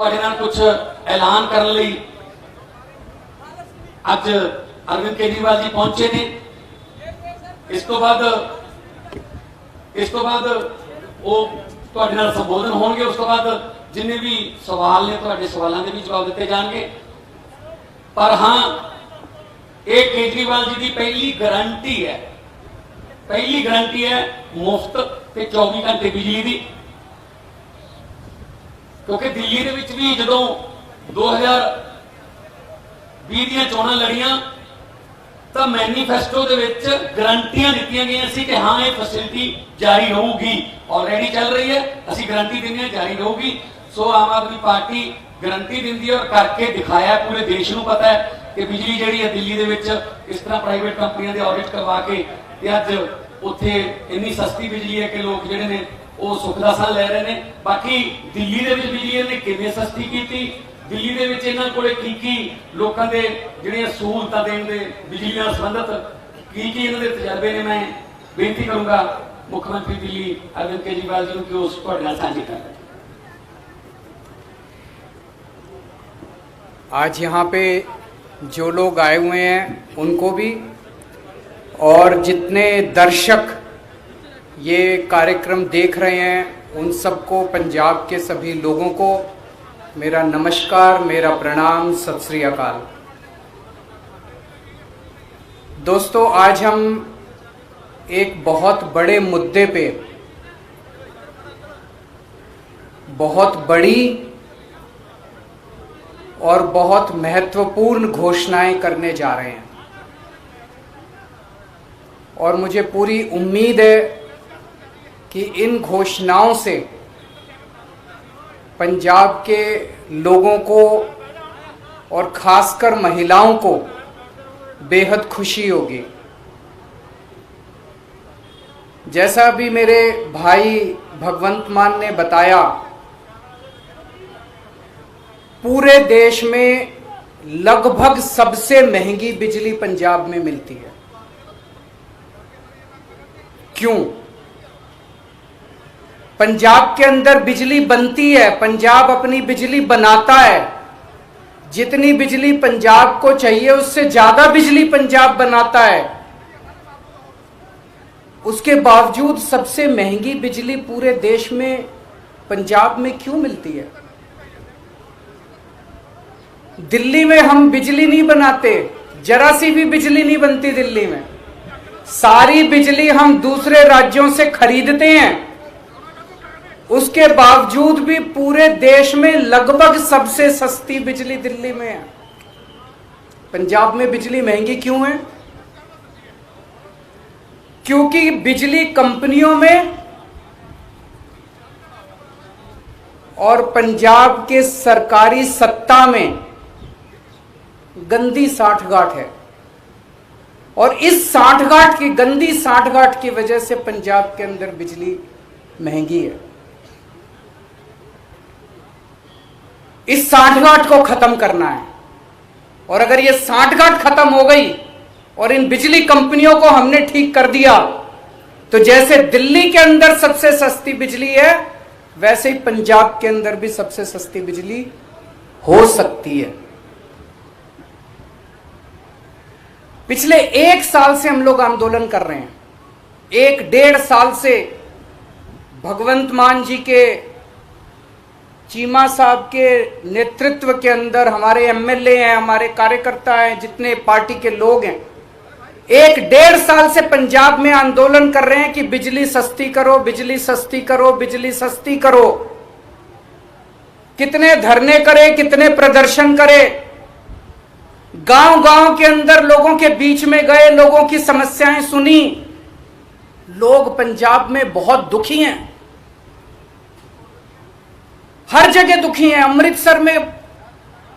ਤੁਹਾਡੇ ਨਾਲ ਕੁਝ ਐਲਾਨ ਕਰਨ ਲਈ ਅੱਜ अरविंद केजरीवाल जी पहुंचे ने। इस तो बाद वो ਤੁਹਾਡੇ ਨਾਲ संबोधन होंगे। उस तो बाद जिन्ने भी सवाल ने ਤੁਹਾਡੇ सवालों के भी जवाब दिते जाएंगे। पर हाँ, एक केजरीवाल जी की पहली गारंटी है मुफ्त ते 24 घंटे बिजली की। क्योंकि दिल्ली दे विच भी जदों 2020 ਦੀਆਂ ਚੋਣਾਂ लड़ियां तो मैनीफेस्टो दे विच गारंटियां दित्तियां गई सी कि हाँ ये फैसिलिटी जारी रहूगी। ऑलरेडी चल रही है, असी गारंटी देने जारी रहूगी। सो आम आदमी पार्टी गारंटी दिंदी है और करके दिखाया। पूरे देश नूं पता है कि बिजली जिहड़ी है दिल्ली दे विच इस तरह प्राइवेट कंपनियां दे ऑडिट करवा के ते अज उत्थे इन्नी सस्ती बिजली है कि लोग जिहड़े ने वो सुख दा साह लै रहे ने। बाकी दिल्ली दे विच बिजली इन्हें किवें सस्ती कीती, दिल्ली दे विच इन्हां कोले की लोकां दे जिहड़ियां सहूलतां देण दे बिजली नाल संबंधित की इन्हां दे तजर्बे ने, मैं बेनती करूंगा मुख्यमंत्री दिल्ली अरविंद केजरीवाल जी नूं कि उस तुहाडे नाल साझी करें। आज यहाँ पे जो लोग आए हुए हैं उनको भी, और जितने दर्शक ये कार्यक्रम देख रहे हैं उन सबको, पंजाब के सभी लोगों को मेरा नमस्कार, मेरा प्रणाम, सत श्री अकाल। दोस्तों, आज हम एक बहुत बड़े मुद्दे पे बहुत बड़ी और बहुत महत्वपूर्ण घोषणाएं करने जा रहे हैं। और मुझे पूरी उम्मीद है कि इन घोषणाओं से पंजाब के लोगों को और खासकर महिलाओं को बेहद खुशी होगी। जैसा भी मेरे भाई भगवंत मान ने बताया, पूरे देश में लगभग सबसे महंगी बिजली पंजाब में मिलती है। क्यों? पंजाब के अंदर बिजली बनती है, पंजाब अपनी बिजली बनाता है। जितनी बिजली पंजाब को चाहिए उससे ज्यादा बिजली पंजाब बनाता है। उसके बावजूद सबसे महंगी बिजली पूरे देश में पंजाब में क्यों मिलती है? दिल्ली में हम बिजली नहीं बनाते, जरा सी भी बिजली नहीं बनती दिल्ली में। सारी बिजली हम दूसरे राज्यों से खरीदते हैं। उसके बावजूद भी पूरे देश में लगभग सबसे सस्ती बिजली दिल्ली में है। पंजाब में बिजली महंगी क्यों है? क्योंकि बिजली कंपनियों में और पंजाब के सरकारी सत्ता में गंदी साठगांठ है। और इस साठगांठ की, गंदी साठगांठ की वजह से पंजाब के अंदर बिजली महंगी है। इस साठगांठ को खत्म करना है। और अगर ये साठगांठ खत्म हो गई और इन बिजली कंपनियों को हमने ठीक कर दिया, तो जैसे दिल्ली के अंदर सबसे सस्ती बिजली है, वैसे ही पंजाब के अंदर भी सबसे सस्ती बिजली हो सकती है। पिछले 1 साल से हम लोग आंदोलन कर रहे हैं। 1-1.5 साल से भगवंत मान जी के, चीमा साहब के नेतृत्व के अंदर हमारे एमएलए हैं, हमारे कार्यकर्ता हैं, जितने पार्टी के लोग हैं, 1-1.5 साल से पंजाब में आंदोलन कर रहे हैं कि बिजली सस्ती करो, बिजली सस्ती करो, बिजली सस्ती करो। कितने धरने करे, कितने प्रदर्शन करे, गांव-गांव के अंदर लोगों के बीच में गए, लोगों की समस्याएं सुनी। लोग पंजाब में बहुत दुखी हैं, हर जगह दुखी हैं। अमृतसर में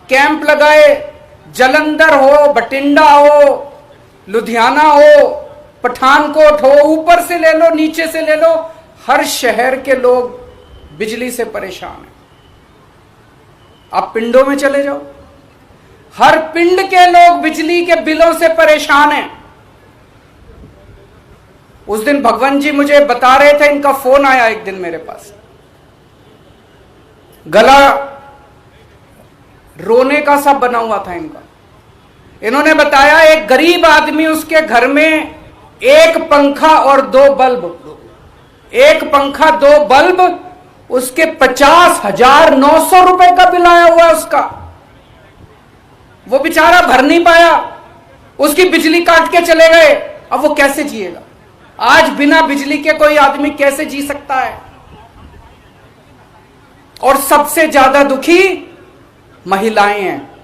कैंप लगाए, जलंधर हो, बठिंडा हो, लुधियाना हो, पठानकोट हो, ऊपर से ले लो, नीचे से ले लो, हर शहर के लोग बिजली से परेशान हैं। आप पिंडों में चले जाओ, हर पिंड के लोग बिजली के बिलों से परेशान हैं। उस दिन भगवंत जी मुझे बता रहे थे, इनका फोन आया एक दिन मेरे पास, गला रोने का सब बना हुआ था इनका। इन्होंने बताया एक गरीब आदमी, उसके घर में एक पंखा और 2 बल्ब, एक पंखा 2 बल्ब, उसके 50,900 रुपए का बिल आया हुआ है उसका। वो बेचारा भर नहीं पाया, उसकी बिजली काट के चले गए। अब वो कैसे जिएगा? आज बिना बिजली के कोई आदमी कैसे जी सकता है? और सबसे ज्यादा दुखी महिलाएं हैं।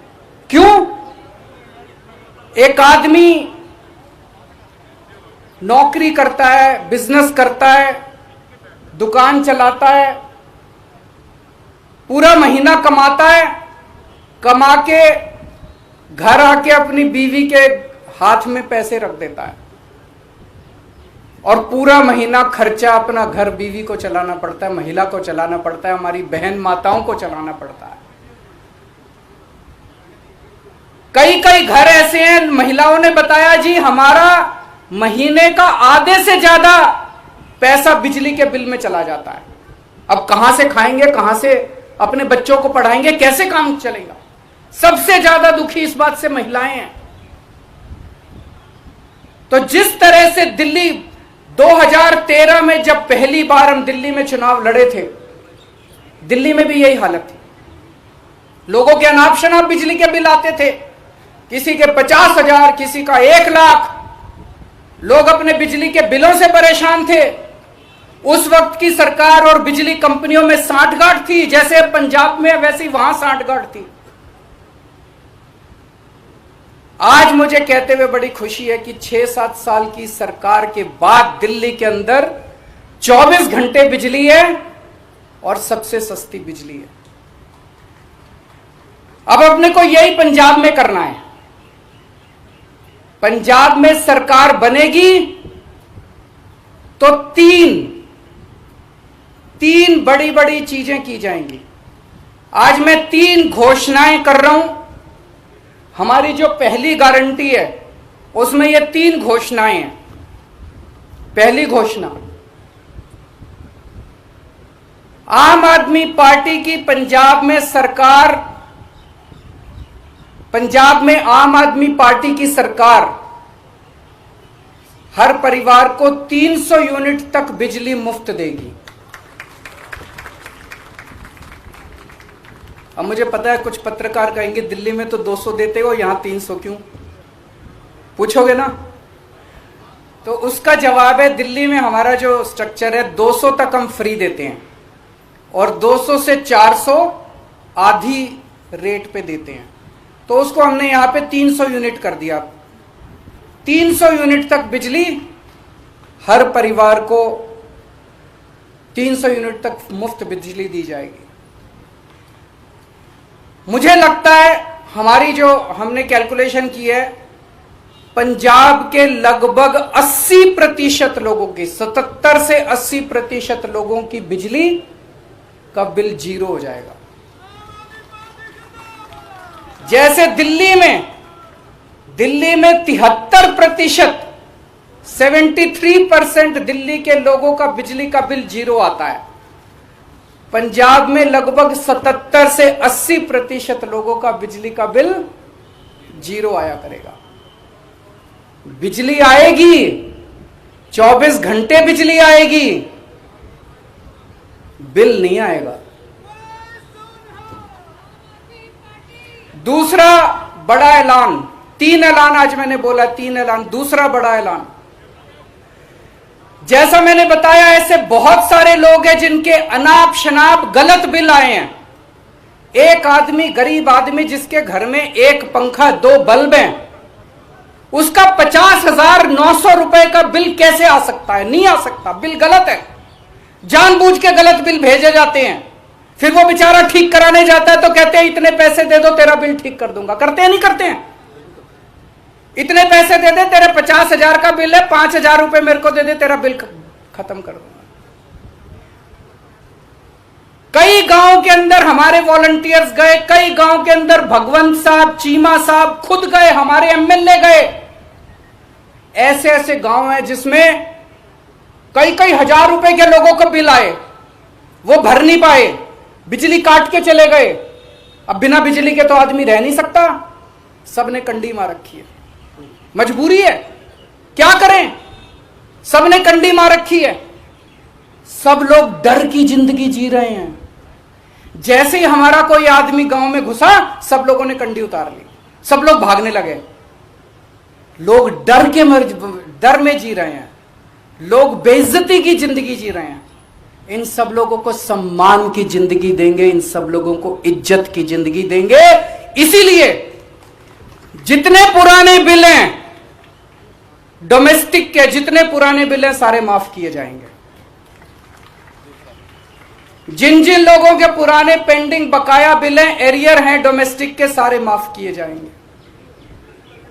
क्यों? एक आदमी नौकरी करता है, बिजनेस करता है, दुकान चलाता है, पूरा महीना कमाता है, कमा के घर आके अपनी बीवी के हाथ में पैसे रख देता है और पूरा महीना खर्चा अपना घर बीवी को चलाना पड़ता है, महिला को चलाना पड़ता है, हमारी बहन माताओं को चलाना पड़ता है। कई कई घर ऐसे हैं, महिलाओं ने बताया जी हमारा महीने का आधे से ज्यादा पैसा बिजली के बिल में चला जाता है। अब कहां से खाएंगे, कहां से अपने बच्चों को पढ़ाएंगे, कैसे काम चलेगा? सबसे ज्यादा दुखी इस बात से महिलाएं हैं। तो जिस तरह से दिल्ली 2013 में जब पहली बार हम दिल्ली में चुनाव लड़े थे, दिल्ली में भी यही हालत थी। लोगों के अनाप शनाप बिजली के बिल आते थे, किसी के 50,000, किसी का 1 लाख। लोग अपने बिजली के बिलों से परेशान थे। उस वक्त की सरकार और बिजली कंपनियों में सांठगांठ थी, जैसे पंजाब में वैसी वहां सांठगांठ थी। आज मुझे कहते हुए बड़ी खुशी है कि 6-7 साल की सरकार के बाद दिल्ली के अंदर 24 घंटे बिजली है और सबसे सस्ती बिजली है। अब अपने को यही पंजाब में करना है। पंजाब में सरकार बनेगी तो तीन बड़ी बड़ी चीजें की जाएंगी। आज मैं 3 घोषणाएं कर रहा हूं। हमारी जो पहली गारंटी है उसमें ये 3 घोषणाएं हैं। पहली घोषणा, आम आदमी पार्टी की पंजाब में सरकार, पंजाब में आम आदमी पार्टी की सरकार हर परिवार को 300 यूनिट तक बिजली मुफ्त देगी। अब मुझे पता है कुछ पत्रकार कहेंगे दिल्ली में तो 200 देते हो, यहां 300 क्यों? पूछोगे ना? तो उसका जवाब है दिल्ली में हमारा जो स्ट्रक्चर है 200 तक हम फ्री देते हैं और 200 से 400 आधी रेट पे देते हैं। तो उसको हमने यहां पे 300 यूनिट कर दिया। 300 यूनिट तक बिजली हर परिवार को 300 यूनिट तक मुफ्त बिजली दी जाएगी। मुझे लगता है हमारी जो हमने कैलकुलेशन की है, पंजाब के लगभग 80% लोगों की, 77 से 80% लोगों की बिजली का बिल 0 हो जाएगा। जैसे दिल्ली में 73%, 73% दिल्ली के लोगों का बिजली का बिल 0 आता है, पंजाब में लगभग 77 से 80% लोगों का बिजली का बिल 0 आया करेगा। बिजली आएगी, 24 घंटे बिजली आएगी, बिल नहीं आएगा। दूसरा बड़ा ऐलान, 3 ऐलान आज मैंने बोला, 3 ऐलान। दूसरा बड़ा ऐलान, जैसा मैंने बताया ऐसे बहुत सारे लोग हैं जिनके अनाप शनाप गलत बिल आए हैं। एक आदमी, गरीब आदमी जिसके घर में 1 पंखा 2 बल्ब हैं, उसका 50,900 रुपए का बिल कैसे आ सकता है? नहीं आ सकता। बिल गलत है, जानबूझ के गलत बिल भेजे जाते हैं। फिर वो बेचारा ठीक कराने जाता है तो कहते हैं इतने पैसे दे दो तेरा बिल ठीक कर दूंगा। करते हैं नहीं करते हैं? इतने पैसे दे दे, तेरे 50,000 का बिल है, 5,000 रुपए मेरे को दे दे, तेरा बिल खत्म कर दूंगा। कई गांव के अंदर हमारे वॉलंटियर्स गए, कई गांव के अंदर भगवंत साहब, चीमा साहब खुद गए, हमारे एमएलए गए। ऐसे ऐसे गांव हैं जिसमें कई कई हजार रुपए के लोगों को बिल आए, वो भर नहीं पाए, बिजली काट के चले गए। अब बिना बिजली के तो आदमी रह नहीं सकता, सबने कंडी मार रखी है, मजबूरी है, क्या करें, सबने कंडी मार रखी है। सब लोग डर की जिंदगी जी रहे हैं। जैसे ही हमारा कोई आदमी गांव में घुसा, सब लोगों ने कंडी उतार ली, सब लोग भागने लगे। लोग डर में जी रहे हैं, लोग बेइज्जती की जिंदगी जी रहे हैं। इन सब लोगों को सम्मान की जिंदगी देंगे, इन सब लोगों को इज्जत की जिंदगी देंगे। इसीलिए जितने पुराने बिल हैं डोमेस्टिक के, जितने पुराने बिल हैं सारे माफ किए जाएंगे। जिन जिन लोगों के पुराने पेंडिंग बकाया बिल हैं, एरियर हैं डोमेस्टिक के, सारे माफ किए जाएंगे।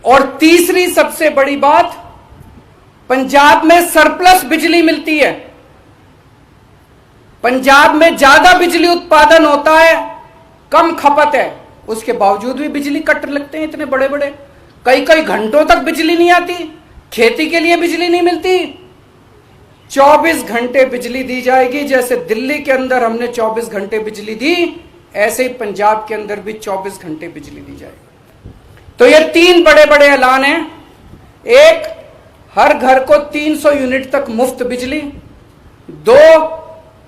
और तीसरी सबसे बड़ी बात, पंजाब में सरप्लस बिजली मिलती है, पंजाब में ज्यादा बिजली उत्पादन होता है, कम खपत है, उसके बावजूद भी बिजली कट लगते हैं इतने बड़े बड़े, कई कई घंटों तक बिजली नहीं आती, खेती के लिए बिजली नहीं मिलती। 24 घंटे बिजली दी जाएगी। जैसे दिल्ली के अंदर हमने 24 घंटे बिजली दी, ऐसे ही पंजाब के अंदर भी 24 घंटे बिजली दी जाएगी। तो ये 3 बड़े बड़े ऐलान हैं। एक, हर घर को 300 यूनिट तक मुफ्त बिजली। 2,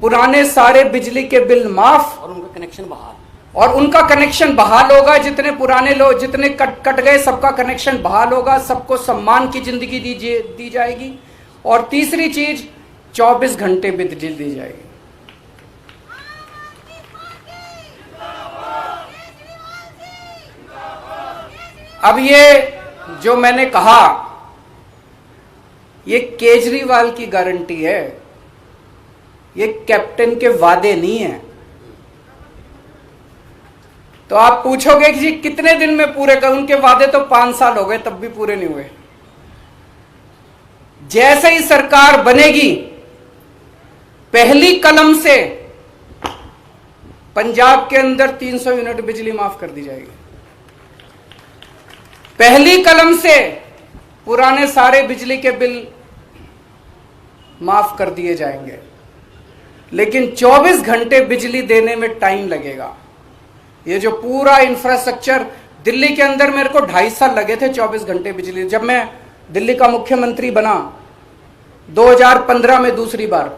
पुराने सारे बिजली के बिल माफ और उनका कनेक्शन बहाल, और उनका कनेक्शन बहाल होगा। जितने पुराने लोग जितने कट गए सबका कनेक्शन बहाल होगा, सबको सम्मान की जिंदगी दी जाएगी। और तीसरी चीज, 24 घंटे बिजली दी जाएगी। अब ये जो मैंने कहा, ये केजरीवाल की गारंटी है, ये कैप्टन के वादे नहीं है। तो आप पूछोगे कि जी कितने दिन में पूरे कर, उनके वादे तो 5 साल हो गए तब भी पूरे नहीं हुए। जैसे ही सरकार बनेगी, पहली कलम से पंजाब के अंदर 300 यूनिट बिजली माफ कर दी जाएगी। पहली कलम से पुराने सारे बिजली के बिल माफ कर दिए जाएंगे। लेकिन 24 घंटे बिजली देने में टाइम लगेगा। ये जो पूरा इंफ्रास्ट्रक्चर, दिल्ली के अंदर मेरे को 2.5 साल लगे थे 24 घंटे बिजली। जब मैं दिल्ली का मुख्यमंत्री बना 2015 में दूसरी बार,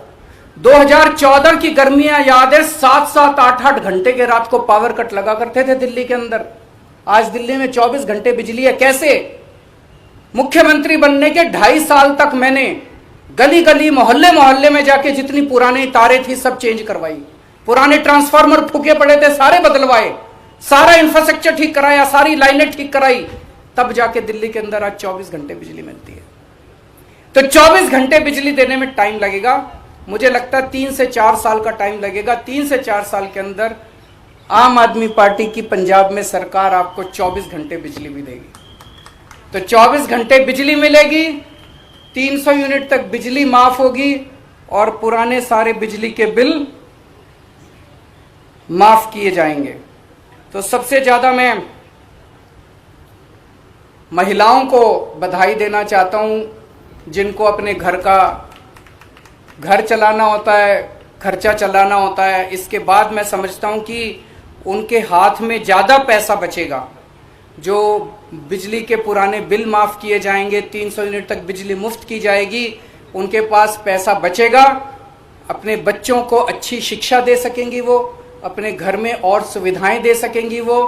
2014 की गर्मियां याद है, 7-7, 8-8 घंटे के रात को पावर कट लगा करते थे दिल्ली के अंदर। आज दिल्ली में 24 घंटे बिजली है। कैसे? मुख्यमंत्री बनने के 2.5 साल तक मैंने गली गली मोहल्ले मोहल्ले में जाके जितनी पुरानी तारें थी सब चेंज करवाई, पुराने ट्रांसफार्मर फूके पड़े थे सारे बदलवाए, सारा इंफ्रास्ट्रक्चर ठीक कराया, सारी लाइनें ठीक कराई, तब जाके दिल्ली के अंदर आज 24 घंटे बिजली मिलती है। तो 24 घंटे बिजली देने में टाइम लगेगा। मुझे लगता है 3 से 4 साल का टाइम लगेगा। 3 से 4 साल के अंदर आम आदमी पार्टी की पंजाब में सरकार आपको 24 घंटे बिजली भी देगी। तो 24 घंटे बिजली मिलेगी, 300 यूनिट तक बिजली माफ होगी और पुराने सारे बिजली के बिल माफ किए जाएंगे। तो सबसे ज्यादा मैं महिलाओं को बधाई देना चाहता हूं, जिनको अपने घर चलाना होता है, खर्चा चलाना होता है। इसके बाद मैं समझता हूं कि उनके हाथ में ज़्यादा पैसा बचेगा। जो बिजली के पुराने बिल माफ़ किए जाएंगे, 300 यूनिट तक बिजली मुफ्त की जाएगी, उनके पास पैसा बचेगा। अपने बच्चों को अच्छी शिक्षा दे सकेंगी वो, अपने घर में और सुविधाएं दे सकेंगी वो,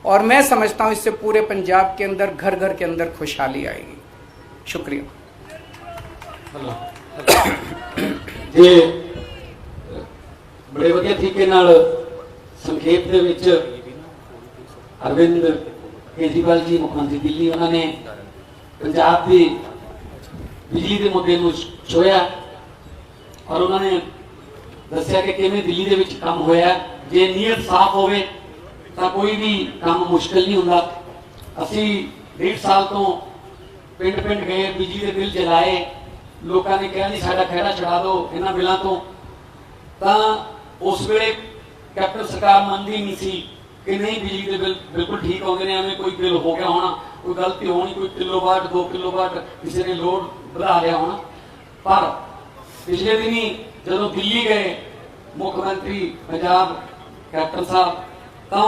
और मैं समझता हूं इससे पूरे पंजाब के अंदर घर घर के अंदर खुशहाली आएगी। शुक्रिया। ये बड़े वधिया तरीके नाल संक्षेप दे विच अरविंद केजरीवाल जी मुख्यमंत्री दिल्ली, उन्होंने पंजाब की बिजली के मुद्दे को छुया और उन्होंने दस्या कि किवें दिल्ली दे विच काम होया। जे नीयत साफ होवे तां कोई भी काम मुश्किल नहीं हुंदा। असीं 1.5 साल तो पिंड पिंड गए, बिजली के बिल जलाए, लोगों ने कहा जी साडा खैरा छड़ा दो इन्हां बिलों तो। तां उस वेले कैप्टन सरकार मनदी नहीं सी कि नहीं बिजली के बिल बिल्कुल ठीक आउंदे ने, एवें कोई बिल हो गया होना, कोई गलती होनी, कोई किलोवाट 2 किलोवाट किसी ने लोड बढ़ा लिया होना। पर पिछले दिन ही जदों दिल्ली गए मुख्यमंत्री पंजाब कैप्टन साहब, ਤਾਂ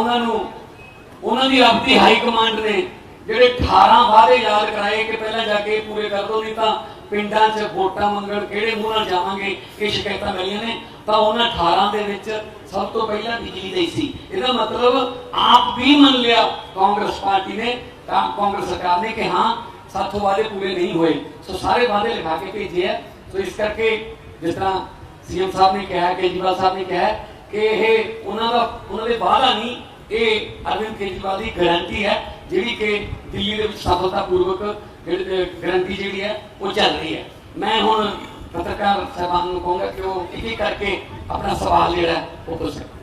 ਉਹਨਾਂ ਦੀ ਆਪਣੀ ਹਾਈ ਕਮਾਂਡ ਨੇ ਜਿਹੜੇ 18 ਵਾਅਦੇ ਯਾਦ ਕਰਾਏ ਕਿ ਪਹਿਲਾਂ ਜਾ ਕੇ ਪੂਰੇ ਕਰ ਦੋ, ਨਹੀਂ ਤਾਂ ਪਿੰਡਾਂ 'ਚ ਵੋਟਾਂ ਮੰਗਣ ਕਿਹੜੇ ਮੂੰਹ ਨਾਲ ਜਾਵਾਂਗੇ, ਇਹ ਸ਼ਿਕਾਇਤਾਂ ਮਿਲੀਆਂ ਨੇ। ਤਾਂ ਉਹਨਾਂ 18 ਦੇ ਵਿੱਚ ਸਭ ਤੋਂ ਪਹਿਲਾਂ ਬਿਜਲੀ ਦਾ ਹੀ ਸੀ। ਇਹਦਾ ਮਤਲਬ ਆਪ ਵੀ ਮੰਨ ਲਿਆ ਕਾਂਗਰਸ ਪਾਰਟੀ ਨੇ, ਕਾਂਗਰਸ ਸਰਕਾਰ ਨੇ ਕਿ ਹਾਂ ਸਾਥੋਂ ਵਾਅਦੇ ਪੂਰੇ ਨਹੀਂ ਹੋਏ। ਸੋ ਸਾਰੇ ਵਾਅਦੇ ਲਿਖਾ ਕੇ ਭੇਜੇ ਆ। ਸੋ ਇਸ ਕਰਕੇ ਜਿਸ ਤਰ੍ਹਾਂ ਸੀਐਮ ਸਾਹਿਬ ਨੇ ਕਿਹਾ, ਕੇਜਰੀਵਾਲ ਸਾਹਿਬ ਨੇ ਕਿਹਾ ਕਿ ਇਹ ਉਹਨਾਂ ਦੇ ਵਾਅਦਾ ਨਹੀਂ, ਇਹ ਅਰਵਿੰਦ ਕੇਜਰੀਵਾਲ ਦੀ ਗਾਰੰਟੀ ਹੈ ਜਿਹੜੀ ਕਿ ਦਿੱਲੀ ਦੇ ਵਿੱਚ ਸਫਲਤਾਪੂਰਵਕ ਗਾਰੰਟੀ ਜਿਹੜੀ ਹੈ ਉਹ ਚੱਲ ਰਹੀ ਹੈ। ਮੈਂ ਹੁਣ ਪੱਤਰਕਾਰ ਸਾਹਿਬਾਨ ਨੂੰ ਕਹੂੰਗਾ ਕਿ ਉਹ ਇੱਕ ਇੱਕ ਕਰਕੇ ਆਪਣਾ ਸਵਾਲ ਜਿਹੜਾ ਹੈ ਉਹ ਪੁੱਛ ਸਕਣ।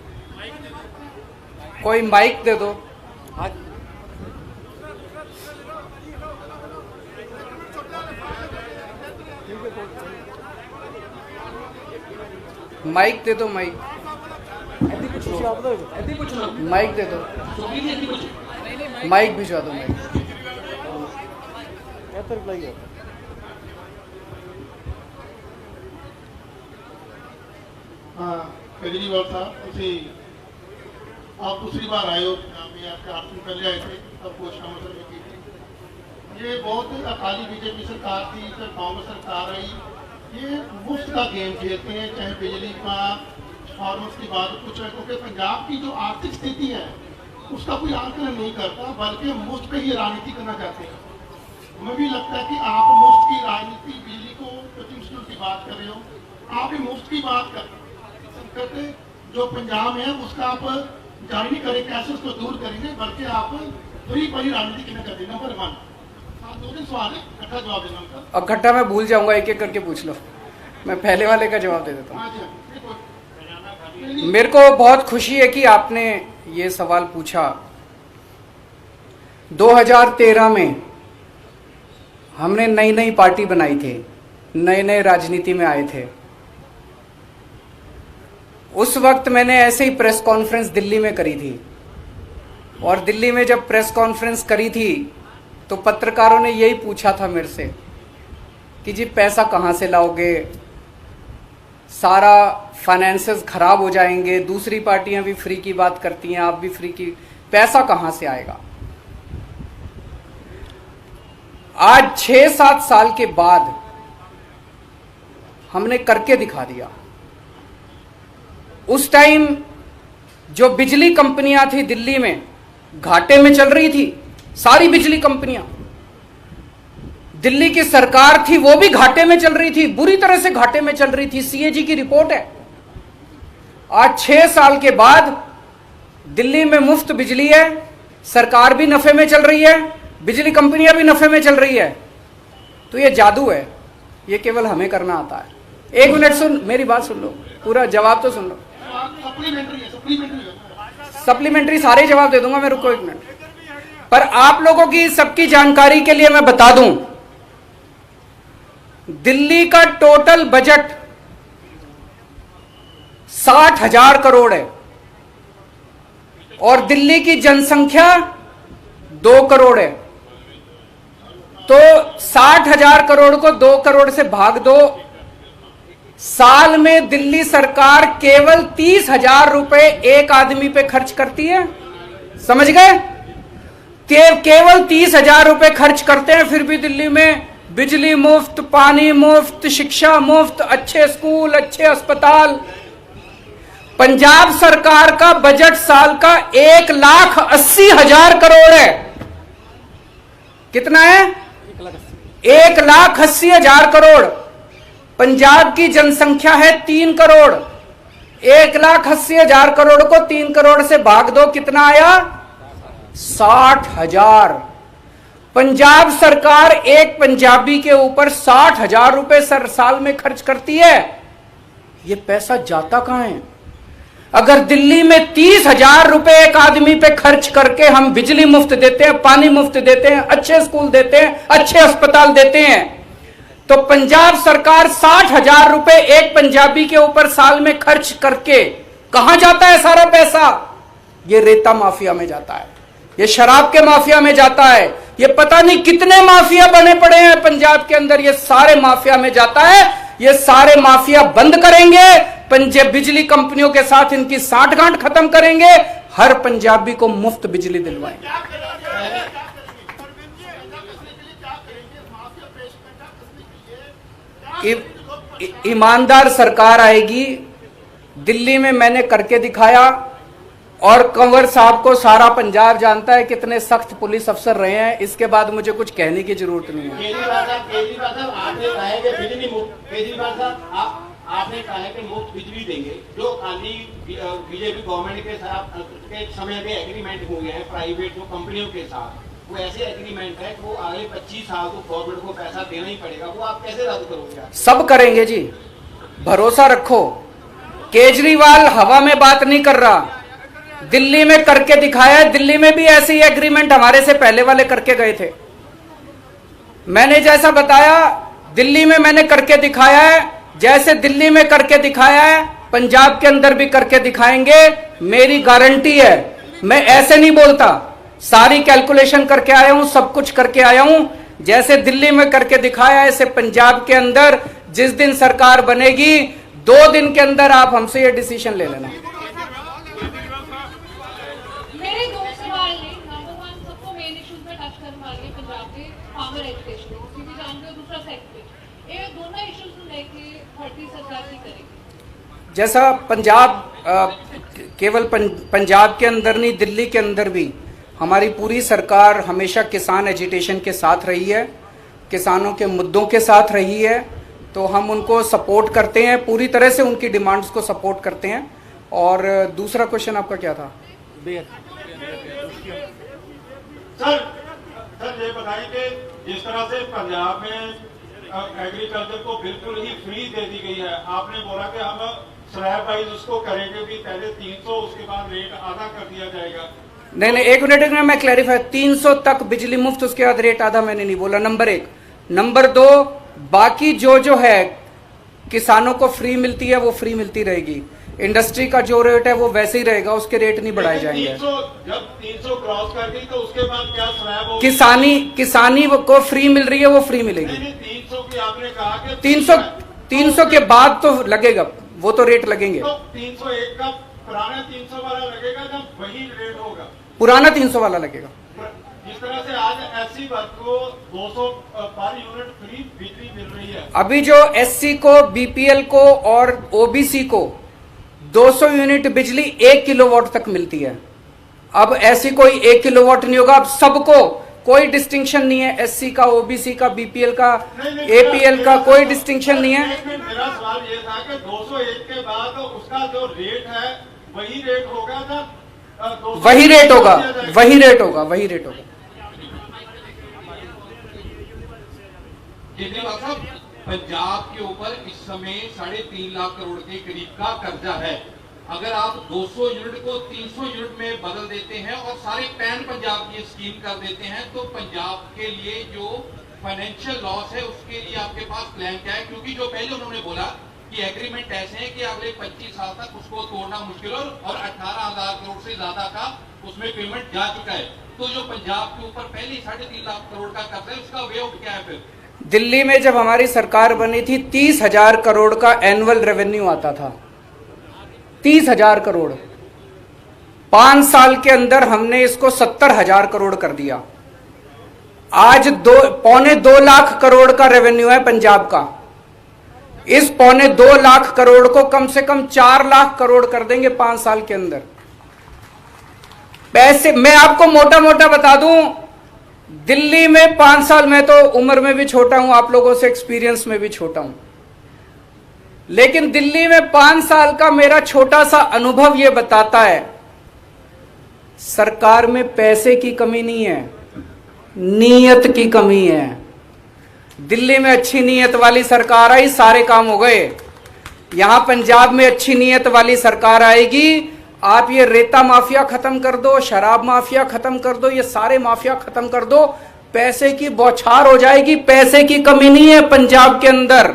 कोई माइक दे दो। माइक दे दो, माइक माइक दे दो, माइक भिजवा दो, माइक। हाँ केजरीवाल साहब, आप दूसरी बार आए हो पंजाब में, आपके 8 दिन पहले आए थे, तब घोषणा मतलब में की थी। ये बहुत अकाली बीजेपी सरकार थी, फिर कांग्रेस सरकार आई, ये मुफ्त का गेम खेलते हैं, चाहे बिजली का फार्मर्स की बात कुछ है, क्योंकि पंजाब की जो आर्थिक स्थिति है उसका कोई आकलन नहीं करता, बल्कि मुफ्त पे ही राजनीति करना चाहते हैं। हमें भी लगता है कि आप मुफ्त की राजनीति, बिजली को कोचिंग की बात कर रहे हो, आप ही मुफ्त की बात करते जो पंजाब है उसका आप जारी नहीं करें कैसे उसको दूर करेंगे, बल्कि आप फ्री पर ही राजनीति करना चाहते हैं। नंबर 1 2 दिन सवाल है, इकट्ठा जवाब देना उनका। अब इकट्ठा मैं भूल जाऊंगा, एक एक करके पूछ लो। मैं पहले वाले का जवाब दे देता हूँ। हाँ जी, मेरे को बहुत खुशी है कि आपने ये सवाल पूछा। 2013 में हमने नई नई पार्टी बनाई थी, नए नए राजनीति में आए थे। उस वक्त मैंने ऐसे ही प्रेस कॉन्फ्रेंस दिल्ली में करी थी, और दिल्ली में जब प्रेस कॉन्फ्रेंस करी थी तो पत्रकारों ने यही पूछा था मेरे से कि जी पैसा कहाँ से लाओगे, सारा फाइनेंसेस खराब हो जाएंगे, दूसरी पार्टियां भी फ्री की बात करती हैं, आप भी फ्री की, पैसा कहाँ से आएगा। आज 6-7 साल के बाद हमने करके दिखा दिया। उस टाइम जो बिजली कंपनियां थी दिल्ली में घाटे में चल रही थी, सारी बिजली कंपनियां, दिल्ली की सरकार थी वो भी घाटे में चल रही थी, बुरी तरह से घाटे में चल रही थी। सीएजी की रिपोर्ट है। आज 6 साल के बाद दिल्ली में मुफ्त बिजली है, सरकार भी नफे में चल रही है, बिजली कंपनियां भी नफे में चल रही है। तो ये जादू है, ये केवल हमें करना आता है। 1 मिनट सुन, मेरी बात सुन लो, पूरा जवाब तो सुन लो। सप्लीमेंट्री सारे जवाब दे दूंगा मैं, रुको 1 मिनट। पर आप लोगों की सबकी जानकारी के लिए मैं बता दूं, दिल्ली का टोटल बजट 60,000 करोड़ है और दिल्ली की जनसंख्या 2 करोड़ है। तो 60,000 करोड़ को 2 करोड़ से भाग दो, साल में दिल्ली सरकार केवल 30,000 रुपए एक आदमी पे खर्च करती है। समझ गए? केवल 30,000 रुपए खर्च करते हैं, फिर भी दिल्ली में बिजली मुफ्त, पानी मुफ्त, शिक्षा मुफ्त, अच्छे स्कूल, अच्छे अस्पताल। पंजाब सरकार का बजट साल का 1,80,000 करोड़ है। कितना है? 1,80,000 करोड़। पंजाब की जनसंख्या है 3 करोड़। 1,80,000 करोड़ को 3 करोड़ से भाग दो, कितना आया? 60,000। पंजाब सरकार एक पंजाबी के ऊपर 60,000 रुपए साल में खर्च करती है। ये पैसा जाता कहां है? अगर दिल्ली में 30,000 रुपए एक आदमी पे खर्च करके हम बिजली मुफ्त देते हैं, पानी मुफ्त देते हैं, अच्छे स्कूल देते हैं, अच्छे अस्पताल देते हैं, तो पंजाब सरकार 60,000 रुपए एक पंजाबी के ऊपर साल में खर्च करके कहां जाता है सारा पैसा? ये रेता माफिया में जाता है, ये शराब के माफिया में जाता है, ये पता नहीं कितने माफिया बने पड़े हैं पंजाब के अंदर, ये सारे माफिया में जाता है। ये सारे माफिया बंद करेंगे बिजली कंपनियों के साथ इनकी साठगांठ खत्म करेंगे, हर पंजाबी को मुफ्त बिजली दिलवाएंगे। ईमानदार सरकार आएगी। दिल्ली में मैंने करके दिखाया, और कंवर साहब को सारा पंजाब जानता है कितने सख्त पुलिस अफसर रहे हैं। इसके बाद मुझे कुछ कहने की जरूरत नहीं है। केजरीवाल साहब आपने कहा है कि बिजली मुफ्त, केजरीवाल साहब आपने कहा है कि मुफ्त बिजली देंगे, जो खाली बीजेपी गवर्नमेंट के साथ के समय में एग्रीमेंट हुए हैं प्राइवेट जो कंपनियों के साथ, वो ऐसे एग्रीमेंट है कि वो अगले 25 साल को गवर्नमेंट को पैसा देना ही पड़ेगा, वो आप कैसे रद्द करोगे? सब करेंगे जी, भरोसा रखो। केजरीवाल हवा में बात नहीं कर रहा, दिल्ली में करके दिखाया है। दिल्ली में भी ऐसे ही एग्रीमेंट हमारे से पहले वाले करके गए थे। मैंने जैसा बताया दिल्ली में मैंने करके दिखाया है, जैसे दिल्ली में करके दिखाया है पंजाब के अंदर भी करके दिखाएंगे, मेरी गारंटी है। मैं ऐसे नहीं बोलता, सारी कैलकुलेशन करके आया हूं, सब कुछ करके आया हूं। जैसे दिल्ली में करके दिखाया है, ऐसे पंजाब के अंदर जिस दिन सरकार बनेगी 2 दिन के अंदर आप हमसे ये डिसीजन ले लेना। मेरे 2 सवाल हैं। नंबर 1, सबको मेन इश्यूज में टच करने वाले पंजाब के फार्मर एजुकेशन, क्योंकि जानते हो दूसरा सेक्टर, ये दोनों इश्यूज को लेके पार्टी सरकार की करेगी। जैसा पंजाब केवल पंजाब के अंदर नहीं, दिल्ली के अंदर भी हमारी पूरी सरकार हमेशा किसान एजिटेशन के साथ रही है, किसानों के मुद्दों के साथ रही है। तो हम उनको सपोर्ट करते हैं, पूरी तरह से उनकी डिमांड्स को सपोर्ट करते हैं। और दूसरा क्वेश्चन आपका क्या था? सर ये बताएं कि जिस तरह से पंजाब में एग्रीकल्चर को बिल्कुल ही फ्री दे दी गई है, आपने बोला कि हम स्लैब वाइज उसको करेंगे भी, पहले 300 उसके बाद रेट आधा कर दिया जाएगा। नहीं, एक मिनट मैं क्लैरिफाई, 300 तक बिजली मुफ्त, उसके बाद रेट आधा मैंने नहीं बोला, नंबर 1। नंबर 2, बाकी जो है किसानों को फ्री मिलती है वो फ्री मिलती रहेगी। इंडस्ट्री का जो रेट है वो वैसे ही रहेगा, उसके रेट नहीं बढ़ाए जाएंगे। जब 300 क्रॉस कर दी तो उसके बाद क्या स्लैब होगा? किसानी को फ्री मिल रही है, वो फ्री मिलेगी। 300 की आपने कहा कि 300 के बाद तो लगेगा, वो तो रेट लगेंगे। तो 301 का पुराना 300 वाला लगेगा जब वही रेट होगा? पुराना 300 वाला लगेगा। जिस तरह से आज एससी वर्ग को 200 पर यूनिट फ्री बिजली मिल रही है, अभी जो एससी को, बीपीएल को और ओबीसी को 200 यूनिट बिजली 1 किलोवाट तक मिलती है। अब ऐसी कोई 1 किलोवाट नहीं होगा, अब सबको कोई डिस्टिंक्शन नहीं है, एससी का, ओबीसी का, बीपीएल का, एपीएल का, कोई डिस्टिंक्शन नहीं है। मेरा सवाल ये था कि 201 के बाद उसका जो रेट है वही रेट होगा ना? वही रेट होगा, वही रेट होगा, वही रेट होगा। केजरीवाल साहब, पंजाब के ऊपर इस समय 3.5 लाख करोड़ के करीब का कर्जा है। अगर आप 200 यूनिट को 300 यूनिट में बदल देते हैं और सारे पैन पंजाब की स्कीम कर देते हैं, तो पंजाब के लिए जो फाइनेंशियल लॉस है उसके लिए आपके पास प्लान क्या है? क्योंकि जो पहले उन्होंने बोला कि एग्रीमेंट ऐसे है कि अगले 25 साल तक उसको तोड़ना मुश्किल हो, और 18,000 करोड़ से ज्यादा का उसमें पेमेंट जा चुका है। तो जो पंजाब के ऊपर पहले 3.5 लाख करोड़ का कर्ज है, उसका वे आउट क्या है? फिर दिल्ली में जब हमारी सरकार बनी थी 30,000 करोड़ का एनुअल रेवेन्यू आता था, 30,000 करोड़। 5 साल के अंदर हमने इसको 70,000 करोड़ कर दिया। आज 2.25 लाख करोड़ का रेवेन्यू है पंजाब का। इस 2.25 लाख करोड़ को कम से कम 4 लाख करोड़ कर देंगे 5 साल के अंदर। पैसे मैं आपको मोटा मोटा बता दूं, दिल्ली में 5 साल, मैं तो उम्र में भी छोटा हूं, आप लोगों से एक्सपीरियंस में भी छोटा हूं, लेकिन दिल्ली में 5 साल का मेरा छोटा सा अनुभव यह बताता है, सरकार में पैसे की कमी नहीं है, नीयत की कमी है। दिल्ली में अच्छी नीयत वाली सरकार आई, सारे काम हो गए। यहां पंजाब में अच्छी नीयत वाली सरकार आएगी, आप ये रेता माफिया खत्म कर दो, शराब माफिया खत्म कर दो, ये सारे माफिया खत्म कर दो, पैसे की बौछार हो जाएगी। पैसे की कमी नहीं है पंजाब के अंदर,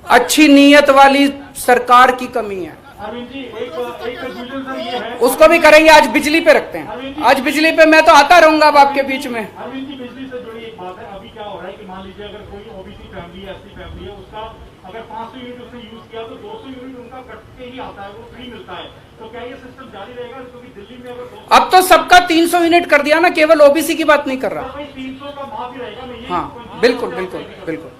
अच्छी नीयत वाली सरकार की कमी है। अरविंद जी, एक कंफ्यूजन सर ये है, उसको भी करेंगे। आज बिजली पे रखते हैं, आज बिजली पे मैं तो आता रहूंगा अब आपके बीच में। अरविंद जी, बिजली से जुड़ी एक बात है। अभी क्या हो रहा है कि मान लीजिए अगर कोई ओबीसी फैमिली है, एससी फैमिली है, उसका अगर 500 यूनिट उसने यूज किया तो 200 यूनिट उनका कट ही आता है वो फ्री मिलता है, तो क्या ये सिस्टम जारी रहेगा? क्योंकि दिल्ली में अगर अब तो सबका 300 यूनिट कर दिया ना, केवल ओबीसी की बात नहीं कर रहा। 300 का माफ ही रहेगा। मैं हाँ बिल्कुल बिल्कुल बिल्कुल।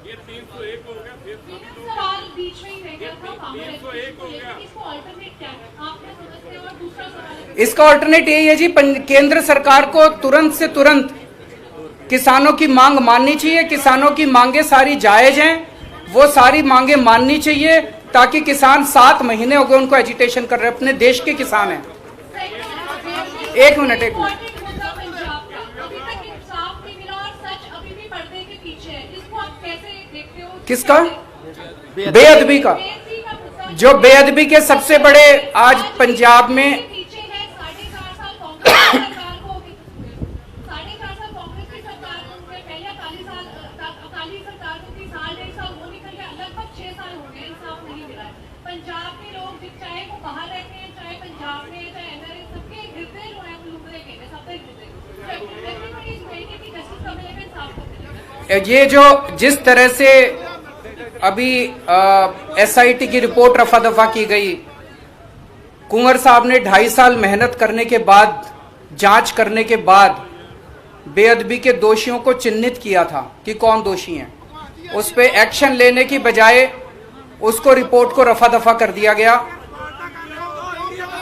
सवाल बीच में ही रह गया था, फार्मर एजुकेशन को लेकर, इसको अल्टरनेट क्या है आप क्या समझते हैं? और दूसरा सवाल इसका ऑल्टरनेट यही है जी, केंद्र सरकार को तुरंत से तुरंत किसानों की मांग माननी चाहिए। किसानों की मांगे सारी जायज हैं, वो सारी मांगे माननी चाहिए, ताकि किसान 7 महीने हो गए उनको एजिटेशन कर रहे हैं, अपने देश के किसान हैं। एक मिनट किसका? बेअदबी का। जो बेअदबी के सबसे बड़े आज पंजाब में पंजाब के लोग चाहे वो बाहर रहते हैं, चाहे पंजाब में, चाहे एनआरए, सबके हृदय जो है वो लुबरे के हैं, सबके हृदय। ये जो जिस तरह से अभी एसआईटी की रिपोर्ट रफा दफा की गई, कुंवर साहब ने 2.5 साल मेहनत करने के बाद, जांच करने के बाद बेअदबी के दोषियों को चिन्हित किया था कि कौन दोषी हैं। उस पे एक्शन लेने की बजाय उसको रिपोर्ट को रफा दफा कर दिया गया।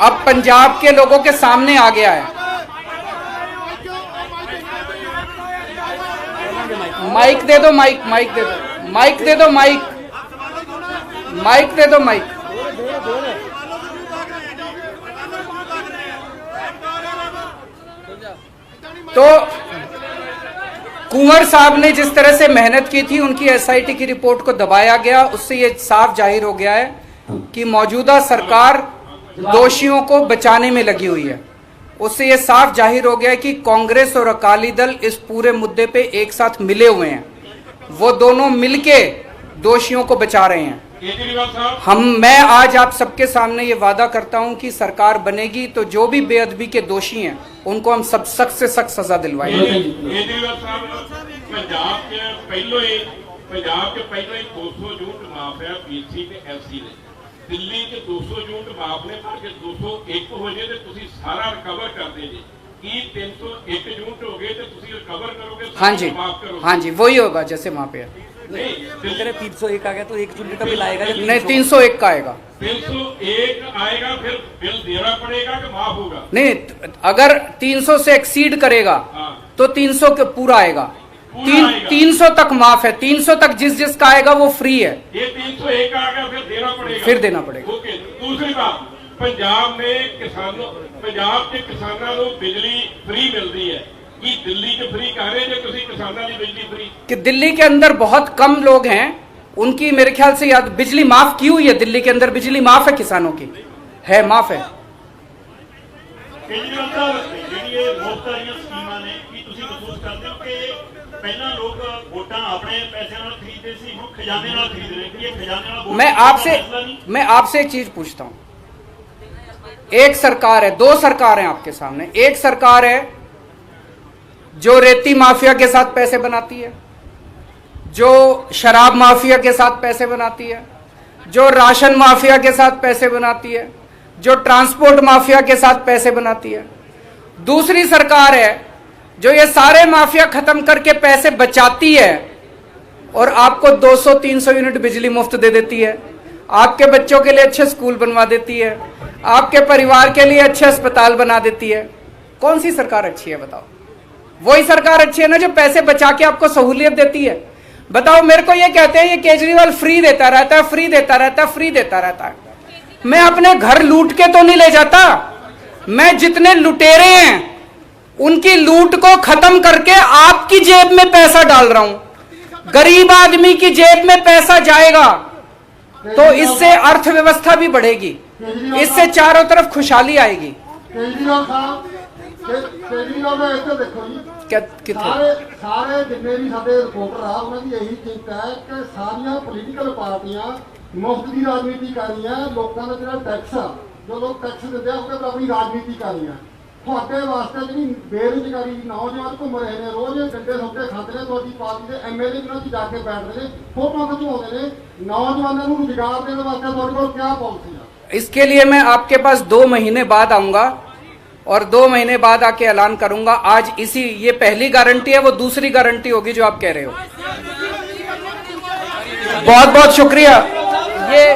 अब पंजाब के लोगों के सामने आ गया है। माइक दे दो, माइक दे दो, माइक दे दो, माइक दे दो, माइक। तो कुंवर साहब ने जिस तरह से मेहनत की थी, उनकी एसआईटी की रिपोर्ट को दबाया गया। उससे ये साफ जाहिर हो गया है कि मौजूदा सरकार दोषियों को बचाने में लगी हुई है। उससे ये साफ जाहिर हो गया है कि कांग्रेस और अकाली दल इस पूरे मुद्दे पे एक साथ मिले हुए हैं। वो दोनों मिलके दोषियों को बचा रहे हैं। मैं आज आप सबके सामने ये वादा करता हूं कि सरकार बनेगी तो जो भी बेअदबी के दोषी हैं उनको हम सब सख्त से सख्त सजा दिलवाएंगे। केजरीवाल साहब, पंजाब के पहले ही 200 यूनिट माफ है बीसी ਤੇ ਐਸਸੀ ਨੇ। ਦਿੱਲੀ के 200 यूनिट माफ ने, ताकि 201 हो जाए तो ਤੁਸੀਂ सारा रिकवर कर दे जी। कि 301 यूनिट हो गए तो ਤੁਸੀਂ रिकवर करोगे? हाँ जी, हाँ जी, वही होगा जैसे वहां पे है। नहीं, 301 आ गया तो 1 यूनिट का बिल आएगा? नहीं, 301 का आएगा। 301 आएगा, फिर बिल देना पड़ेगा कि माफ होगा? नहीं, अगर 300 से एक्सीड करेगा तो 300 के पूरा आएगा। 300 तक माफ है, 300 तक जिसका आएगा वो फ्री है। ये 301 आ गया, फिर देना पड़ेगा? फिर देना पड़ेगा। ओके। दूसरी बात, पंजाब के किसानों को बिजली फ्री मिलती है कि दिल्ली के फ्री कह रहे हैं तुसी किसानों की बिजली फ्री? कि दिल्ली के अंदर बहुत कम लोग हैं, उनकी मेरे ख्याल से याद बिजली माफ की हुई है। दिल्ली के अंदर बिजली माफ है, किसानों की है, माफ है। केजरीवाल साहब, ਜਿਹੜੀ ਇਹ ਮੁਫਤ ਵਾਲੀਆਂ ਸਕੀਮਾਂ ਨੇ, ਕੀ ਤੁਸੀਂ ਮਹਿਸੂਸ ਕਰਦੇ ਹੋ ਕਿ ਪਹਿਲਾਂ ਲੋਕ ਵੋਟਾਂ ਆਪਣੇ ਪੈਸਿਆਂ ਨਾਲ ਖਰੀਦਦੇ ਸੀ, ਹੁਣ ਖਜ਼ਾਨੇ ਨਾਲ ਖਰੀਦ ਰਹੇ ਕਿ ਇਹ खजाने ਨਾਲ वोट? मैं आपसे एक चीज पूछता हूं। एक सरकार है, 2 सरकार हैं आपके सामने। एक सरकार है जो रेती माफिया के साथ पैसे बनाती है, जो शराब माफिया के साथ पैसे बनाती है, जो राशन माफिया के साथ पैसे बनाती है, जो ट्रांसपोर्ट माफिया के साथ पैसे बनाती है। दूसरी सरकार है जो ये सारे माफिया खत्म करके पैसे बचाती है और आपको 200-300 यूनिट बिजली मुफ्त दे देती है, आपके बच्चों के लिए अच्छे स्कूल बनवा देती है, आपके परिवार के लिए अच्छे अस्पताल बना देती है। कौन सी सरकार अच्छी है बताओ? वही सरकार अच्छी है ना जो पैसे बचा के आपको सहूलियत देती है। बताओ, मेरे को ये कहते हैं ये केजरीवाल फ्री देता रहता है, फ्री देता रहता है, फ्री देता रहता है। मैं अपने घर लूट के तो नहीं ले जाता, मैं जितने लुटेरे हैं उनकी लूट को खत्म करके आपकी जेब में पैसा डाल रहा हूं। गरीब आदमी की जेब में पैसा जाएगा तो इससे अर्थव्यवस्था भी बढ़ेगी, इससे चारों तरफ खुशहाली आएगी। केजरीवाल साहब, केजरीवाल ਦਾ ਇੱਥੇ ਦੇਖੋ ਜੀ, ਸਾਰੇ ਜਿੰਨੇ ਵੀ ਸਾਡੇ ਰਿਪੋਰਟਰ ਆ ਉਹਨਾਂ ਦੀ ਇਹੀ ਚਿੰਤਾ ਹੈ ਕਿ ਸਾਰੀਆਂ ਪੋਲੀਟੀਕਲ ਪਾਰਟੀਆਂ ਮੁਫਤ ਦੀ ਰਾਜਨੀਤੀ ਕਰ ਰਹੀਆਂ। ਲੋਕਾਂ ਦਾ ਜਿਹੜਾ ਟੈਕਸ ਆ, ਜੋ ਲੋਕ ਟੈਕਸ ਦਿੰਦੇ ਆ ਉਹਦੇ ਪਰ ਆਪਣੀ ਰਾਜਨੀਤੀ ਕਰ ਰਹੀਆਂ। ਤੁਹਾਡੇ ਵਾਸਤੇ ਜਿਹੜੀ ਬੇਰੁਜ਼ਗਾਰੀ ਨੌਜਵਾਨ ਘੁੰਮ ਰਹੇ ਨੇ, ਰੋਜ਼ ਡੰਡੇ ਸੁੱਟੇ ਖਾਂਦੇ ਨੇ, ਤੁਹਾਡੀ ਪਾਰਟੀ ਦੇ ਐਮਐਲਏ ਉਹਨਾਂ 'ਚ ਜਾ ਕੇ ਬੈਠਦੇ ਨੇ, ਫੋਟੋਆਂ ਖਿਚਵਾਉਂਦੇ ਨੇ। ਨੌਜਵਾਨਾਂ ਨੂੰ ਰੁਜ਼ਗਾਰ ਦੇਣ ਵਾਸਤੇ ਤੁਹਾਡੇ ਕੋਲ ਕੀ ਪਾਲਿਸੀ ਆ? इसके लिए मैं आपके पास 2 महीने बाद आऊंगा और 2 महीने बाद आके ऐलान करूंगा। आज इसी ये पहली गारंटी है, वो दूसरी गारंटी होगी जो आप कह रहे हो। बहुत बहुत शुक्रिया। ये